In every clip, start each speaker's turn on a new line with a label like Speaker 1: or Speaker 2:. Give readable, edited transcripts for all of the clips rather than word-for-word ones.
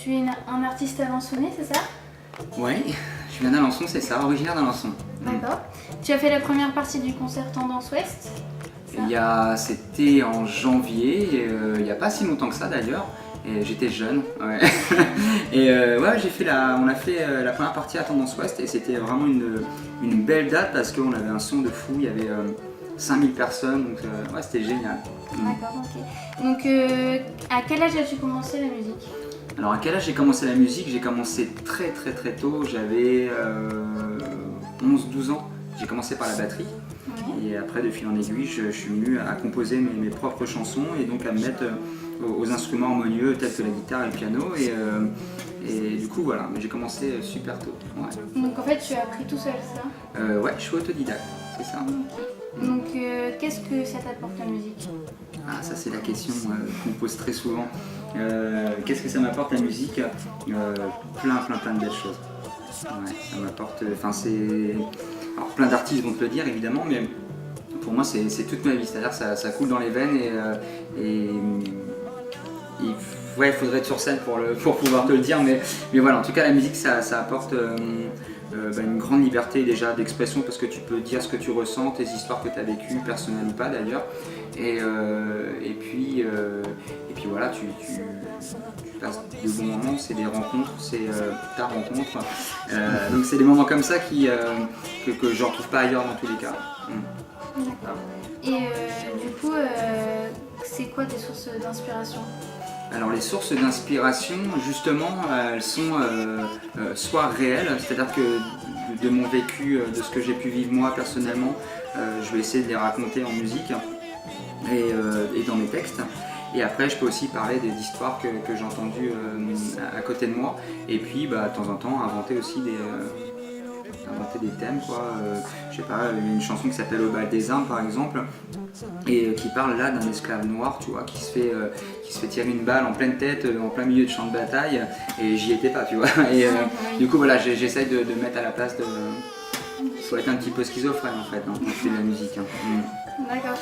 Speaker 1: tu es un artiste alençonné, c'est ça?
Speaker 2: Ouais, je viens d'Alençon, c'est ça, originaire d'Alençon.
Speaker 1: D'accord. Tu as fait la première partie du concert Tendance Ouest?
Speaker 2: C'était en janvier, il n'y a pas si longtemps que ça d'ailleurs. Et j'étais jeune, ouais. Et ouais, on a fait la première partie à Tendance Ouest et c'était vraiment une belle date parce qu'on avait un son de fou, il y avait 5000 personnes, donc ouais, c'était génial.
Speaker 1: D'accord, ok. Donc à quel âge as-tu commencé la musique?
Speaker 2: Alors à quel âge j'ai commencé la musique? J'ai commencé très tôt, j'avais 11-12 ans. J'ai commencé par la batterie. Ouais. Et après de fil en aiguille, je suis venu à composer mes propres chansons et donc à me mettre aux instruments harmonieux tels que la guitare et le piano. Et du coup voilà, j'ai commencé super tôt. Ouais.
Speaker 1: Donc en fait tu as appris tout seul, ça?
Speaker 2: Ouais, je suis autodidacte, c'est ça.
Speaker 1: Okay. Donc qu'est-ce que ça t'apporte la musique?
Speaker 2: Ah, ça c'est la question qu'on me pose très souvent. Qu'est-ce que ça m'apporte la musique? Plein de belles choses. Ouais, ça m'apporte. Alors plein d'artistes vont te le dire évidemment, mais pour moi c'est toute ma vie. C'est-à-dire que ça coule dans les veines ouais, il faudrait être sur scène pour pouvoir te le dire, mais voilà, en tout cas la musique ça apporte une grande liberté déjà d'expression parce que tu peux dire ce que tu ressens, tes histoires que tu as vécues, personnelles ou pas d'ailleurs. Et puis voilà, tu passes de bons moments, c'est des rencontres, c'est ta rencontre. Donc c'est des moments comme ça que je ne retrouve pas ailleurs dans tous les cas.
Speaker 1: D'accord. Et du coup, c'est quoi tes sources d'inspiration?
Speaker 2: Alors les sources d'inspiration, justement, elles sont soit réelles, c'est-à-dire que de mon vécu, de ce que j'ai pu vivre moi personnellement, je vais essayer de les raconter en musique et dans mes textes. Et après, je peux aussi parler d'histoires que j'ai entendues à côté de moi. Et puis, de temps en temps, inventer aussi des thèmes, quoi. Je sais pas, une chanson qui s'appelle Au bal des Indes, par exemple, et qui parle là d'un esclave noir, tu vois, qui se fait tirer une balle en pleine tête, en plein milieu de champ de bataille, et j'y étais pas, tu vois. Et du coup, voilà, j'essaie de mettre à la place de... Il faut être un petit peu schizophrène, en fait, quand tu fais de la musique.
Speaker 1: D'accord.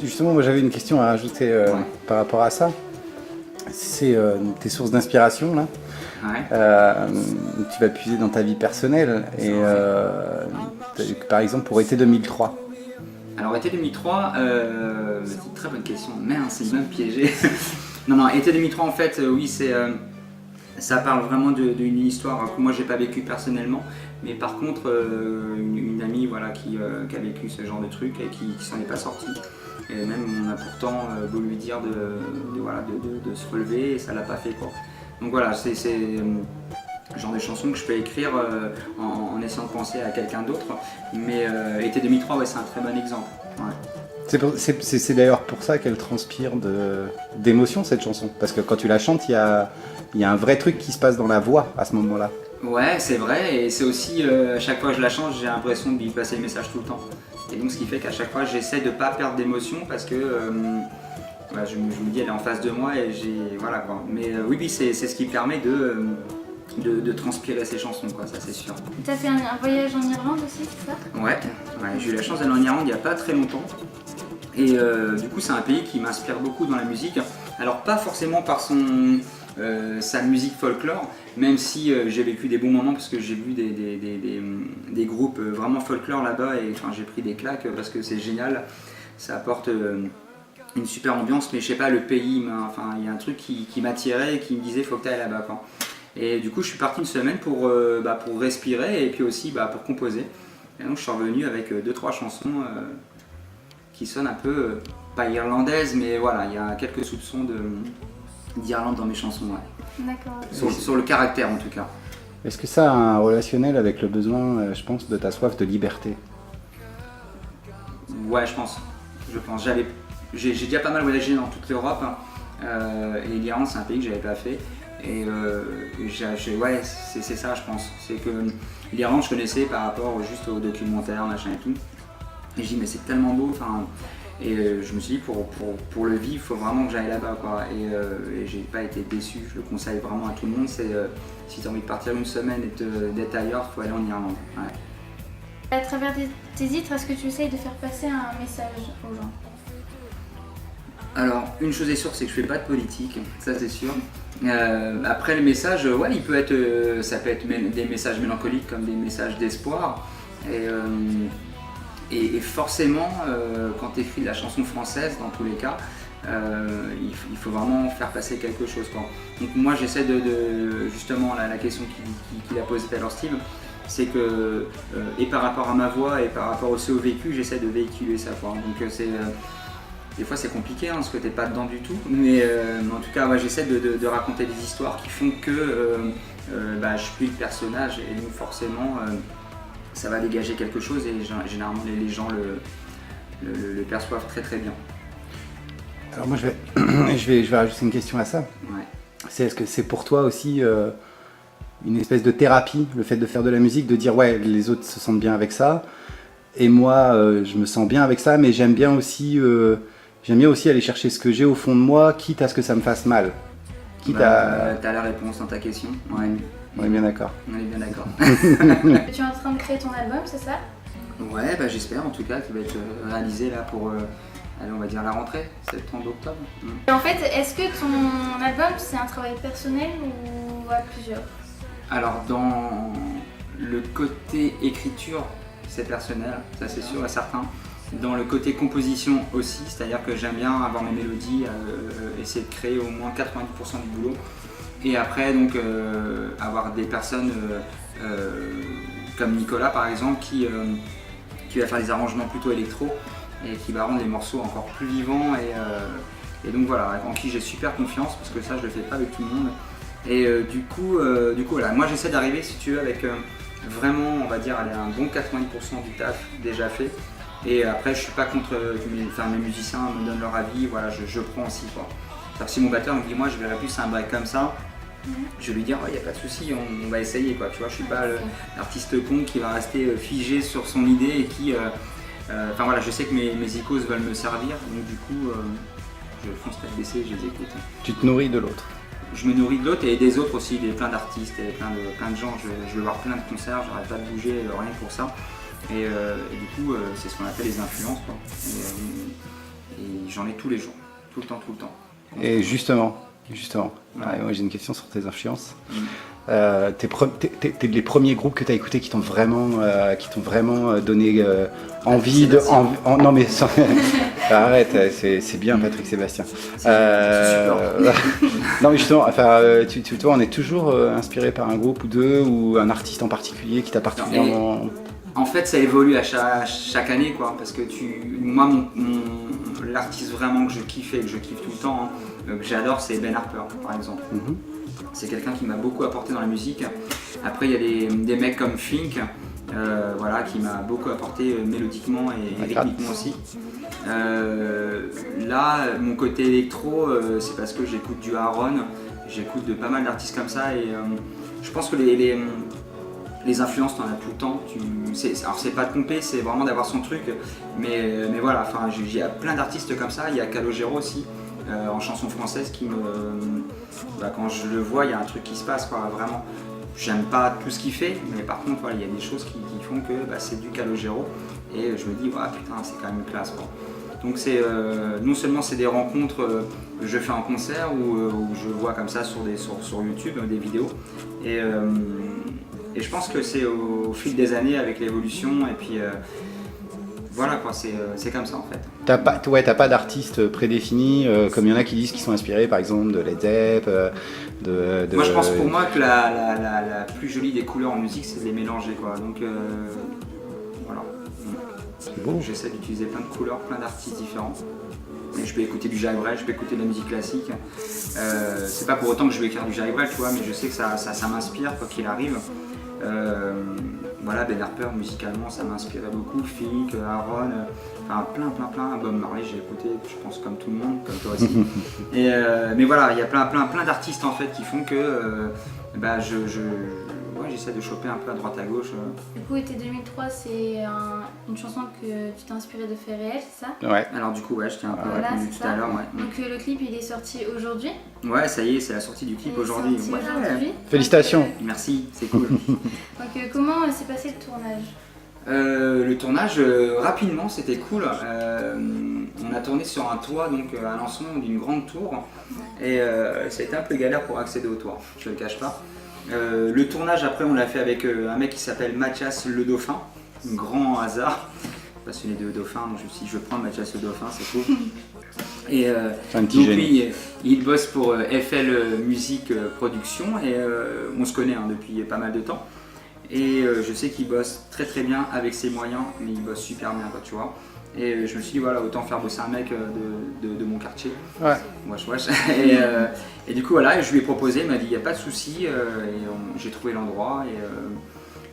Speaker 3: Justement, moi j'avais une question à rajouter par rapport à ça. C'est tes sources d'inspiration là. Ouais. Tu vas puiser dans ta vie personnelle et par exemple pour été 2003.
Speaker 2: Alors été 2003, c'est une très bonne question. Merde, c'est même piégé. non, été 2003 en fait, oui, ça parle vraiment d'une histoire que moi j'ai pas vécu personnellement, mais par contre une amie voilà, qui a vécu ce genre de truc et qui s'en est pas sortie. Et même on a pourtant beau lui dire de se relever et ça l'a pas fait quoi. Donc voilà, c'est le genre de chansons que je peux écrire en essayant de penser à quelqu'un d'autre. Mais été 2003, ouais, c'est un très bon exemple. Ouais.
Speaker 3: C'est d'ailleurs pour ça qu'elle transpire d'émotion cette chanson, parce que quand tu la chantes, il y a un vrai truc qui se passe dans la voix à ce moment-là. Ouais,
Speaker 2: c'est vrai, et c'est aussi, à chaque fois que je la chante, j'ai l'impression de lui passer le message tout le temps. Et donc ce qui fait qu'à chaque fois, j'essaie de ne pas perdre d'émotion parce que je me dis, elle est en face de moi et voilà quoi. Mais oui, c'est ce qui permet de transpirer ces chansons, quoi, ça c'est sûr.
Speaker 1: Tu as fait un voyage en Irlande aussi, c'est ça?
Speaker 2: Ouais, j'ai eu la chance d'aller en Irlande il n'y a pas très longtemps. Et du coup, c'est un pays qui m'inspire beaucoup dans la musique. Alors pas forcément par sa musique folklore, même si j'ai vécu des bons moments parce que j'ai vu des groupes vraiment folklore là-bas et j'ai pris des claques parce que c'est génial, ça apporte une super ambiance, mais je sais pas, le pays, il y a un truc qui m'attirait et qui me disait faut que tu ailles là-bas quoi. Et du coup je suis parti une semaine pour respirer et puis aussi pour composer. Et donc je suis revenu avec 2-3 chansons qui sonnent un peu, pas irlandaises, mais voilà, il y a quelques soupçons d'Irlande dans mes chansons, ouais.
Speaker 1: D'accord.
Speaker 2: Sur le caractère en tout cas.
Speaker 3: Est-ce que ça a un relationnel avec le besoin, je pense, de ta soif de liberté?
Speaker 2: Ouais, je pense. J'ai déjà pas mal voyagé dans toute l'Europe, et l'Irlande c'est un pays que j'avais pas fait. Et ouais, c'est ça je pense. C'est que l'Irlande je connaissais par rapport juste aux documentaires, machin et tout. Et je dis mais c'est tellement beau, et je me suis dit pour le vivre, il faut vraiment que j'aille là-bas quoi. Et j'ai pas été déçu, je le conseille vraiment à tout le monde. C'est si tu as envie de partir une semaine et d'être ailleurs, il faut aller en Irlande. Ouais.
Speaker 1: À travers tes titres, est-ce que tu essayes de faire passer un message aux gens?
Speaker 2: Alors une chose est sûre, c'est que je fais pas de politique, ça c'est sûr. Après le message, ouais, il peut être, ça peut être des messages mélancoliques comme des messages d'espoir. Et forcément, quand tu écris de la chanson française, dans tous les cas, il faut vraiment faire passer quelque chose, quoi. Donc moi j'essaie justement la question qu'il a posée tout à l'heure Steve, c'est que et par rapport à ma voix et par rapport aussi au vécu, j'essaie de véhiculer ça, quoi. Donc des fois c'est compliqué parce que t'es pas dedans du tout, mais en tout cas ouais, j'essaie de raconter des histoires qui font que je suis le personnage et donc forcément ça va dégager quelque chose et généralement les gens le perçoivent très très bien.
Speaker 3: Alors moi je vais rajouter une question à ça.
Speaker 2: Ouais.
Speaker 3: Est-ce que c'est pour toi aussi une espèce de thérapie, le fait de faire de la musique, de dire ouais les autres se sentent bien avec ça et moi je me sens bien avec ça, mais j'aime bien aussi aller chercher ce que j'ai au fond de moi, quitte à ce que ça me fasse mal.
Speaker 2: T'as la réponse dans ta question. Ouais.
Speaker 3: On est bien d'accord.
Speaker 2: On est bien d'accord.
Speaker 1: Tu es en train de créer ton album, c'est ça?
Speaker 2: Ouais, j'espère en tout cas qu'il va être réalisé là pour, allez, on va dire la rentrée, septembre, octobre.
Speaker 1: Et en fait, est-ce que ton album c'est un travail personnel ou à plusieurs?
Speaker 2: Alors dans le côté écriture, c'est personnel, ça c'est sûr et certain. Dans le côté composition aussi, c'est-à-dire que j'aime bien avoir mes mélodies, essayer de créer au moins 90% du boulot. Et après donc avoir des personnes comme Nicolas par exemple qui va faire des arrangements plutôt électro et qui va rendre les morceaux encore plus vivants et donc voilà, en qui j'ai super confiance parce que ça je le fais pas avec tout le monde. Et du coup voilà, moi j'essaie d'arriver si tu veux avec vraiment on va dire allez, un bon 90% du taf déjà fait. Et après je suis pas contre mes musiciens me donnent leur avis, voilà, je prends aussi quoi. Alors, si mon batteur me dit moi je verrais plus un break comme ça, je vais lui dire il n'y a pas de souci, on va essayer quoi, tu vois, je suis pas l'artiste con qui va rester figé sur son idée et qui enfin voilà, je sais que mes icônes veulent me servir, donc du coup je fonce tête baissée, je les écoute.
Speaker 3: Tu te nourris de l'autre.
Speaker 2: Je me nourris de l'autre et des autres aussi, plein d'artistes et plein de gens, je vais voir plein de concerts, j'arrête pas de bouger rien que pour ça. Et du coup c'est ce qu'on appelle les influences quoi. Et j'en ai tous les jours, tout le temps.
Speaker 3: Et justement, ouais, moi j'ai une question sur tes influences. T'es les premiers groupes que tu as écoutés qui t'ont vraiment donné envie de... non mais arrête, c'est bien Patrick Sébastien. Non mais justement, enfin, tu vois, on est toujours inspiré par un groupe ou deux ou un artiste en particulier qui t'a particulièrement...
Speaker 2: En fait, ça évolue à chaque année, quoi, parce que moi, l'artiste vraiment que je kiffe et que je kiffe tout le temps, que j'adore, c'est Ben Harper, par exemple. C'est quelqu'un qui m'a beaucoup apporté dans la musique. Après, il y a des mecs comme Fink, voilà, qui m'a beaucoup apporté mélodiquement et rythmiquement aussi. Là, mon côté électro, c'est parce que j'écoute du Aaron, j'écoute de pas mal d'artistes comme ça, et je pense que les influences, t'en as tout le temps. Alors c'est pas de pomper, c'est vraiment d'avoir son truc. Mais voilà, enfin, il y a plein d'artistes comme ça. Il y a Calogero aussi, en chanson française, qui quand je le vois, il y a un truc qui se passe, quoi, vraiment. J'aime pas tout ce qu'il fait, mais par contre, voilà, il y a des choses qui font que c'est du Calogero. Et je me dis, putain, c'est quand même une classe, quoi. Donc non seulement c'est des rencontres que je fais en concert ou je vois comme ça sur YouTube, des vidéos. Et je pense que c'est au fil des années avec l'évolution et puis voilà quoi, c'est comme ça en fait.
Speaker 3: T'as pas d'artiste prédéfini comme il y en a qui disent qu'ils sont inspirés par exemple de Led Zepp,
Speaker 2: Moi je pense pour moi que la plus jolie des couleurs en musique c'est de les mélanger quoi, donc voilà.
Speaker 3: C'est beau.
Speaker 2: J'essaie d'utiliser plein de couleurs, plein d'artistes différents. Et je peux écouter du Jacques Brel, je peux écouter de la musique classique. C'est pas pour autant que je vais écrire du Jacques Brel, tu vois, mais je sais que ça m'inspire quoi qu'il arrive. Voilà, Ben Harper musicalement ça m'inspirait beaucoup, Fink, Aaron, enfin plein, Bob Marley j'ai écouté, je pense comme tout le monde, comme toi aussi. Mais voilà, il y a plein d'artistes en fait qui font que j'essaie de choper un peu à droite à gauche.
Speaker 1: Du coup, été 2003, c'est une chanson que tu t'es inspiré de faits réels, c'est ça?
Speaker 2: Ouais. Alors du coup, je tiens un peu répondu tout à l'heure. Ouais.
Speaker 1: Donc le clip, il est sorti aujourd'hui?
Speaker 2: Ouais, ça y est, c'est la sortie du clip aujourd'hui.
Speaker 1: Aujourd'hui.
Speaker 3: Félicitations.
Speaker 2: Merci, c'est cool.
Speaker 1: Donc comment s'est passé le tournage?
Speaker 2: Le tournage, rapidement, c'était cool. On a tourné sur un toit, donc à l'ensemble d'une grande tour, et ça a été un peu galère pour accéder au toit, je ne le cache pas. Le tournage, après, on l'a fait avec un mec qui s'appelle Mathias Le Dauphin, un grand hasard, passionné de dauphins, donc je me suis dit, je vais prendre Mathias Le Dauphin, c'est cool. Et donc lui, il bosse pour FL Musique Production, et on se connaît depuis pas mal de temps. Et je sais qu'il bosse très très bien avec ses moyens, mais il bosse super bien, quoi, tu vois. Et je me suis dit, voilà, autant faire bosser un mec de mon quartier.
Speaker 3: Ouais.
Speaker 2: Wesh, wesh. Et du coup, voilà, je lui ai proposé, il m'a dit, il n'y a pas de souci. J'ai trouvé l'endroit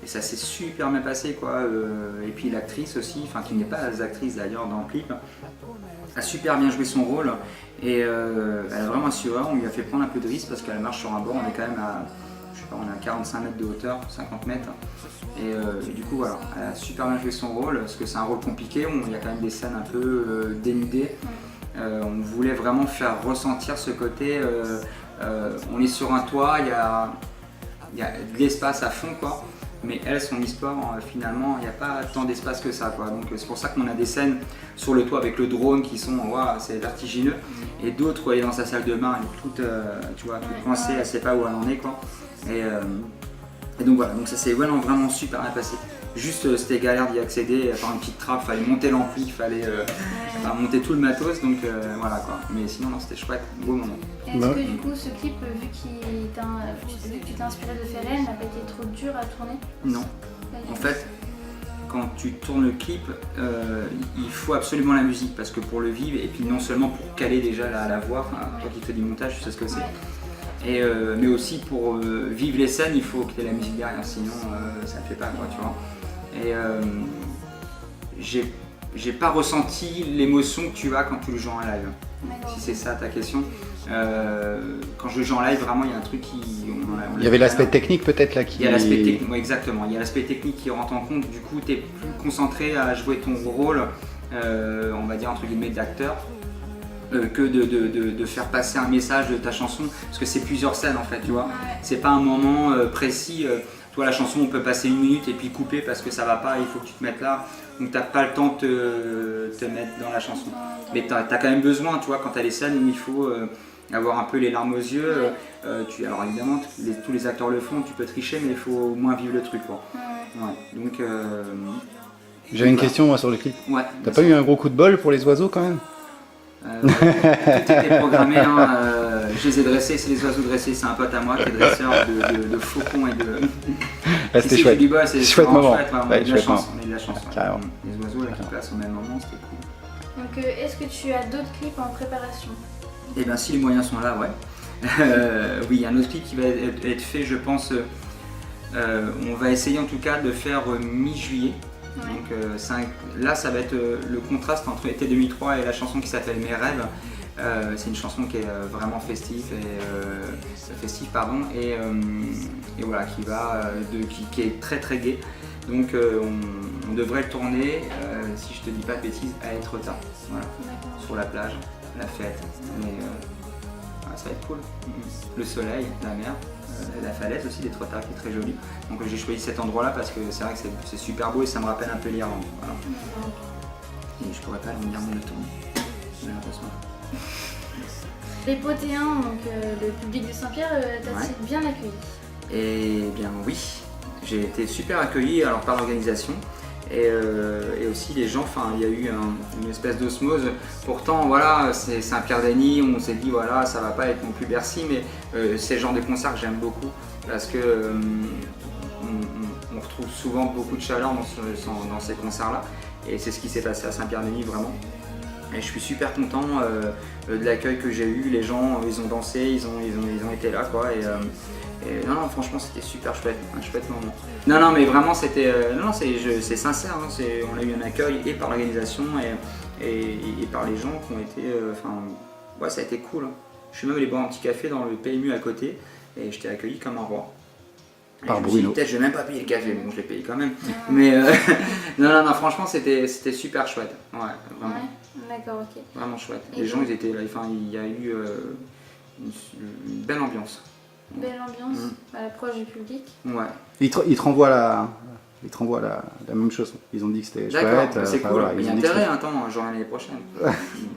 Speaker 2: et ça s'est super bien passé, quoi. Et puis l'actrice aussi, enfin qui n'est pas actrice d'ailleurs dans le clip, a super bien joué son rôle. Et elle a vraiment assuré, on lui a fait prendre un peu de risque parce qu'elle marche sur un bord, on est quand même à... on a 45 mètres de hauteur, 50 mètres, et du coup voilà, elle a super bien joué son rôle, parce que c'est un rôle compliqué, il y a quand même des scènes un peu dénudées, on voulait vraiment faire ressentir ce côté, on est sur un toit, il y a de l'espace à fond, quoi, mais elle, son histoire, finalement, il n'y a pas tant d'espace que ça, quoi. Donc c'est pour ça qu'on a des scènes sur le toit avec le drone qui sont, wow, c'est vertigineux, et d'autres où elle est dans sa salle de bain, elle est toute, tu vois, toute coincée, elle ne sait pas où elle en est, quoi. Et donc voilà, donc ça s'est vraiment super bien passé. Juste c'était galère d'y accéder, par une petite trappe, il fallait monter l'ampli, il fallait monter tout le matos, donc voilà quoi. Mais sinon non, c'était chouette, beau moment.
Speaker 1: Est-ce que du coup ce clip, vu que tu t'es inspiré de Pharrell, n'a pas été trop dur à tourner?
Speaker 2: Non. En fait, quand tu tournes le clip, il faut absolument la musique, parce que pour le vivre, et puis non seulement pour caler déjà la voix, toi qui fais du montage, tu sais ce que c'est. Mais aussi pour vivre les scènes, il faut qu'il y ait la musique derrière, sinon ça ne fait pas, quoi, tu vois. Et j'ai pas ressenti l'émotion que tu as quand tu le joues en live, si c'est ça ta question. Quand je joue en live, vraiment il y a un truc qui...
Speaker 3: Il y avait l'aspect technique peut-être là qui...
Speaker 2: Il y a l'aspect technique, ouais, exactement, il y a l'aspect technique qui rentre en compte, du coup tu es plus concentré à jouer ton rôle, on va dire entre guillemets d'acteur. Que de faire passer un message de ta chanson, parce que c'est plusieurs scènes en fait, tu vois. C'est pas un moment précis, toi la chanson on peut passer 1 minute et puis couper parce que ça va pas, il faut que tu te mettes là, donc t'as pas le temps de te mettre dans la chanson. Mais t'as quand même besoin, tu vois, quand t'as les scènes où il faut avoir un peu les larmes aux yeux, alors évidemment tous les acteurs le font, tu peux tricher, mais il faut au moins vivre le truc, quoi. Ouais, donc...
Speaker 3: J'avais une question moi sur le clip.
Speaker 2: Ouais,
Speaker 3: t'as pas eu un gros coup de bol pour les oiseaux quand même?
Speaker 2: Tout était programmé, je les ai dressés, c'est les oiseaux dressés, c'est un pote à moi qui est dresseur de faucons et de...
Speaker 3: C'était chouette,
Speaker 2: c'est
Speaker 3: chouette moment.
Speaker 2: Chouette, on a de la chance,
Speaker 3: Carrément.
Speaker 2: Les oiseaux là qui passent au même moment, c'était cool.
Speaker 1: Donc est-ce que tu as d'autres clips en préparation?
Speaker 2: Eh bien si les moyens sont là, ouais. Oui, il y a un autre clip qui va être fait, je pense, on va essayer en tout cas de faire mi-juillet. Donc là ça va être le contraste entre été 2003 et la chanson qui s'appelle Mes rêves. C'est une chanson qui est vraiment festive et voilà, qui est très gaie. Donc on devrait le tourner, si je te dis pas de bêtises, à Étretat, voilà, sur la plage, la fête, mais ça va être cool. Le soleil, la mer. La falaise aussi d'Étretat qui est très jolie. Donc j'ai choisi cet endroit là parce que c'est vrai que c'est super beau et ça me rappelle un peu l'Irlande. Voilà. Et je pourrais pas l'en dire moins de tourner, malheureusement.
Speaker 1: Les Potéens, donc le public de Saint-Pierre, t'a-t-il bien accueilli?
Speaker 2: Eh bien oui, j'ai été super accueilli alors par l'organisation. Et aussi les gens, enfin il y a eu une espèce d'osmose. Pourtant voilà, c'est Saint-Pierre-d'Agny, on s'est dit voilà, ça va pas être non plus Bercy, mais c'est le genre de concert que j'aime beaucoup parce que on retrouve souvent beaucoup de chaleur dans ces concerts là, et c'est ce qui s'est passé à Saint-Pierre-d'Agny vraiment. Et je suis super content de l'accueil que j'ai eu. Les gens, ils ont dansé, ils ont été là, quoi. Et non, franchement, c'était super chouette, un chouette moment. Non, mais vraiment, c'était, c'est sincère. Hein, on a eu un accueil et par l'organisation et par les gens qui ont été, ouais, ça a été cool. Hein. Je suis même allé boire un petit café dans le PMU à côté et j'étais accueilli comme un roi.
Speaker 3: Par Bruno.
Speaker 2: Peut-être je vais même pas payer le café, mais bon, je l'ai payé quand même. Mais non, franchement, c'était super chouette. Ouais, vraiment.
Speaker 1: Ouais, d'accord, ok.
Speaker 2: Vraiment chouette. Les gens, ils étaient là. Enfin, il y a eu une belle ambiance.
Speaker 1: Belle ambiance, proche du public.
Speaker 2: Ouais.
Speaker 3: Il te renvoie ils te renvoient la même chose. Ils ont dit que c'était
Speaker 2: D'accord,
Speaker 3: chouette.
Speaker 2: c'est cool.
Speaker 3: Voilà,
Speaker 2: Il y
Speaker 3: ils
Speaker 2: a
Speaker 3: ont dit que
Speaker 2: intérêt,
Speaker 3: c'était-
Speaker 2: attends, genre l'année prochaine.
Speaker 1: Pas de soucis.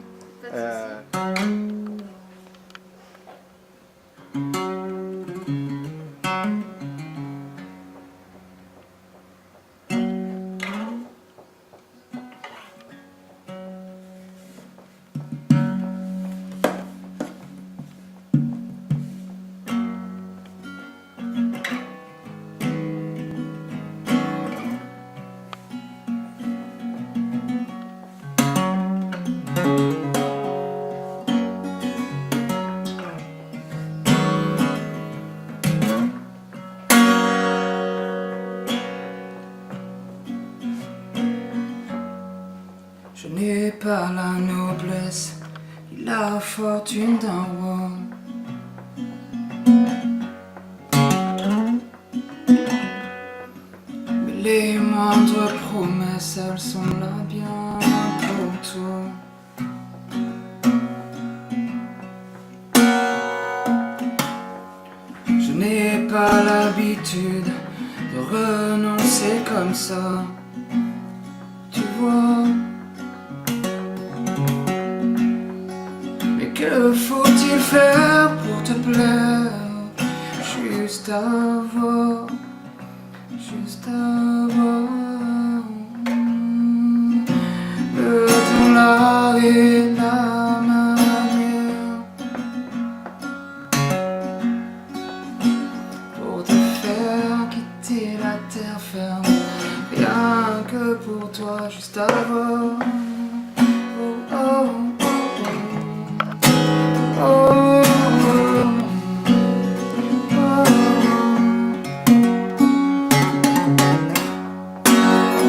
Speaker 2: Je n'ai pas la noblesse ni la fortune d'un roi. Mais les moindres promesses, elles sont là bien pour toi. Je n'ai pas l'habitude de renoncer comme ça, tu vois. Mais que faut-il faire pour te plaire? Juste avoir le temps là et la manière pour te faire quitter la terre ferme, rien que pour toi, juste avoir. Oh, oh, oh,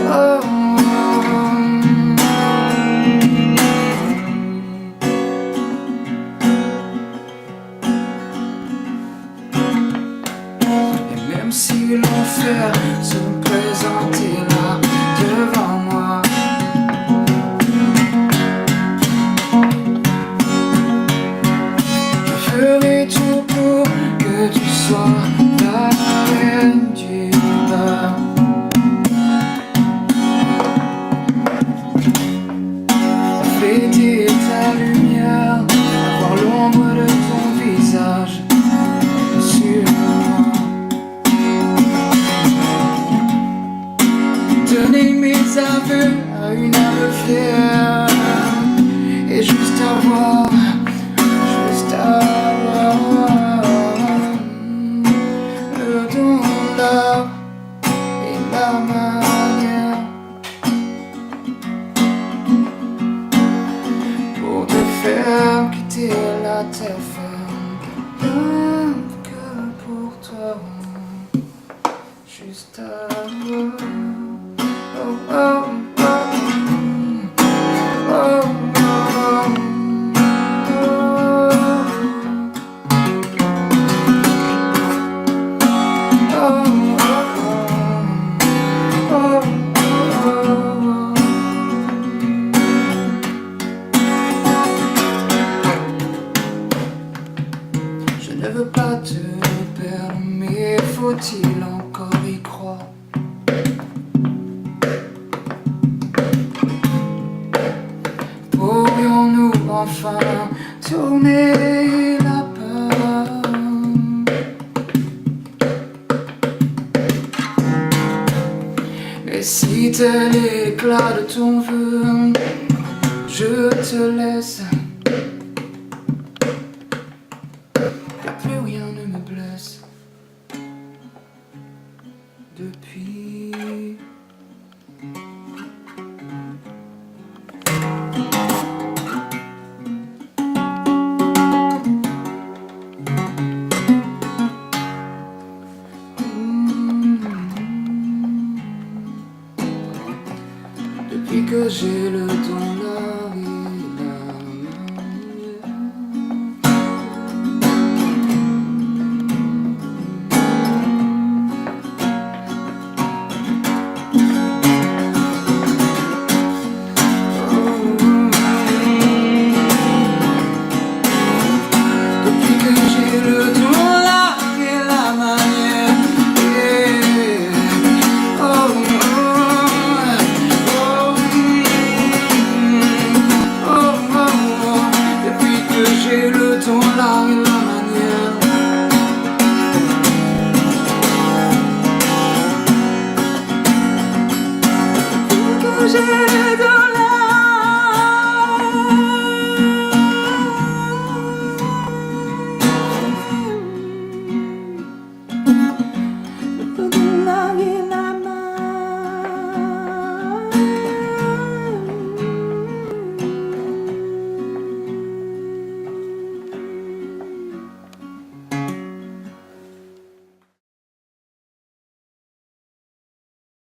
Speaker 2: oh, et même si l'enfer se présentait là devant moi, je ferai tout pour que tu sois la reine du bas. Fêter ta lumière, avoir l'ombre de ton visage sur moi. Donner mes aveux à une âme fière et juste avoir le don là et la manière pour te faire quitter la terre ferme, rien que pour toi, juste avoir. Oh, oh, oh, oh, oh, je ne veux pas te perdre, mais faut-il encore y croire? Pourrions-nous enfin tourner la page? Et si tel est l'éclat de ton vœu, je te laisse